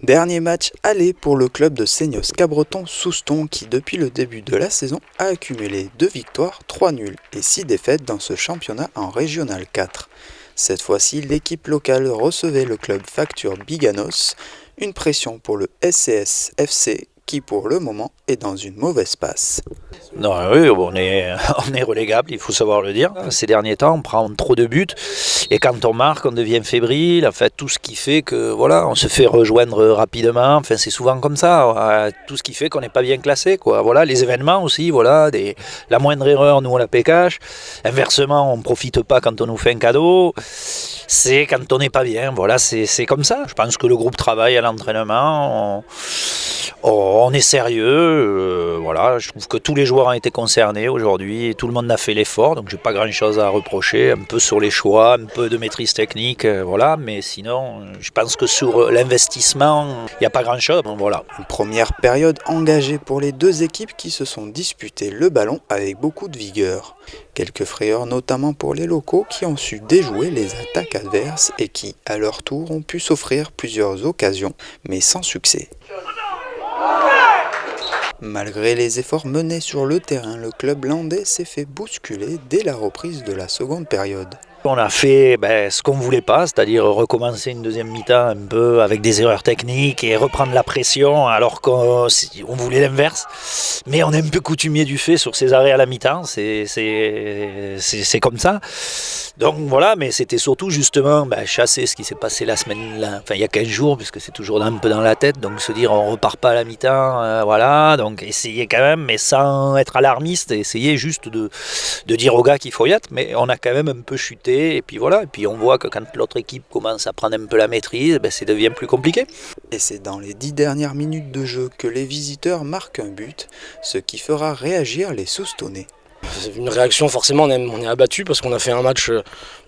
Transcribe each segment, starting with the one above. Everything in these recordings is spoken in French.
Dernier match aller pour le club de Seignos-Cabreton-Souston qui depuis le début de la saison a accumulé 2 victoires, 3 nuls et 6 défaites dans ce championnat en Régional 4. Cette fois-ci, l'équipe locale recevait le club Facture Biganos, une pression pour le SCS FC qui pour le moment est dans une mauvaise passe. Non, oui, on est relégable, il faut savoir le dire. Ces derniers temps, on prend trop de buts et quand on marque, on devient fébrile. En fait, tout ce qui fait que voilà, on se fait rejoindre rapidement. Enfin, c'est souvent comme ça. Tout ce qui fait qu'on n'est pas bien classé, quoi. Voilà, les événements aussi. Voilà, la moindre erreur, nous on la pécache. Inversement, on ne profite pas quand on nous fait un cadeau. C'est quand on n'est pas bien. Voilà, c'est comme ça. Je pense que le groupe travaille à l'entraînement. On est sérieux, voilà, je trouve que tous les joueurs ont été concernés aujourd'hui et tout le monde a fait l'effort, donc j'ai pas grand chose à reprocher, un peu sur les choix, un peu de maîtrise technique, voilà, mais sinon je pense que sur l'investissement, il n'y a pas grand chose, donc voilà. Une première période engagée pour les deux équipes qui se sont disputées le ballon avec beaucoup de vigueur. Quelques frayeurs notamment pour les locaux qui ont su déjouer les attaques adverses et qui, à leur tour, ont pu s'offrir plusieurs occasions, mais sans succès. Malgré les efforts menés sur le terrain, le club landais s'est fait bousculer dès la reprise de la seconde période. On a fait ce qu'on ne voulait pas, c'est-à-dire recommencer une deuxième mi-temps un peu avec des erreurs techniques et reprendre la pression alors qu'on voulait l'inverse. Mais on est un peu coutumier du fait sur ces arrêts à la mi-temps, c'est comme ça. Donc voilà, mais c'était surtout justement chasser ce qui s'est passé il y a 15 jours, puisque c'est toujours un peu dans la tête, donc se dire on repart pas à la mi-temps, voilà, donc essayer quand même, mais sans être alarmiste, essayer juste de dire aux gars qu'il faut y être, mais on a quand même un peu chuté. Et puis voilà, et puis on voit que quand l'autre équipe commence à prendre un peu la maîtrise, ça devient plus compliqué. Et c'est dans les 10 dernières minutes de jeu que les visiteurs marquent un but, ce qui fera réagir les Soustonnais. C'est une réaction, forcément on est abattu parce qu'on a fait un match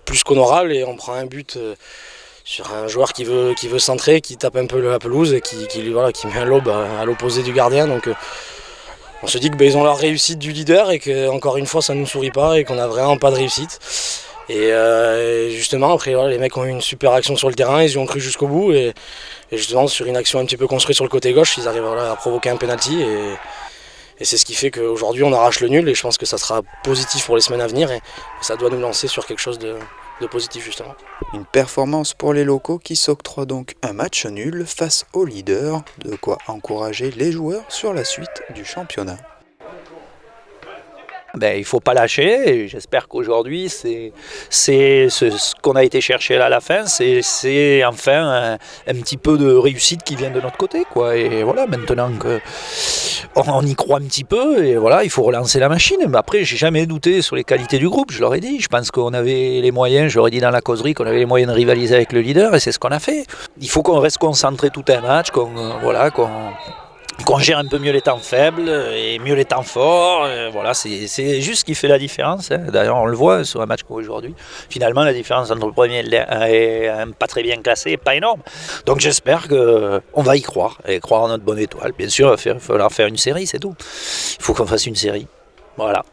plus qu'honorable et on prend un but sur un joueur qui veut centrer, qui tape un peu la pelouse et qui met un lob à l'opposé du gardien. Donc on se dit qu'ils ont leur réussite du leader et qu'encore une fois ça ne nous sourit pas et qu'on n'a vraiment pas de réussite. Et justement après les mecs ont eu une super action sur le terrain, ils y ont cru jusqu'au bout et justement sur une action un petit peu construite sur le côté gauche, ils arrivent à provoquer un penalty et c'est ce qui fait qu'aujourd'hui on arrache le nul et je pense que ça sera positif pour les semaines à venir et ça doit nous lancer sur quelque chose de positif justement. Une performance pour les locaux qui s'octroient donc un match nul face au leader, de quoi encourager les joueurs sur la suite du championnat. Il ne faut pas lâcher et j'espère qu'aujourd'hui c'est ce qu'on a été chercher là à la fin, c'est enfin un petit peu de réussite qui vient de notre côté, quoi. Et voilà, maintenant qu'on y croit un petit peu et voilà, il faut relancer la machine. Mais après, j'ai jamais douté sur les qualités du groupe, je leur ai dit, je pense qu'on avait les moyens, je leur ai dit dans la causerie qu'on avait les moyens de rivaliser avec le leader et c'est ce qu'on a fait. Il faut qu'on reste concentré tout un match, qu'on gère un peu mieux les temps faibles et mieux les temps forts. Voilà, c'est juste ce qui fait la différence. D'ailleurs, on le voit sur un match comme aujourd'hui. Finalement, la différence entre le premier et un pas très bien classé n'est pas énorme. Donc j'espère qu'on va y croire et croire en notre bonne étoile. Bien sûr, il va falloir faire une série, c'est tout. Il faut qu'on fasse une série. Voilà.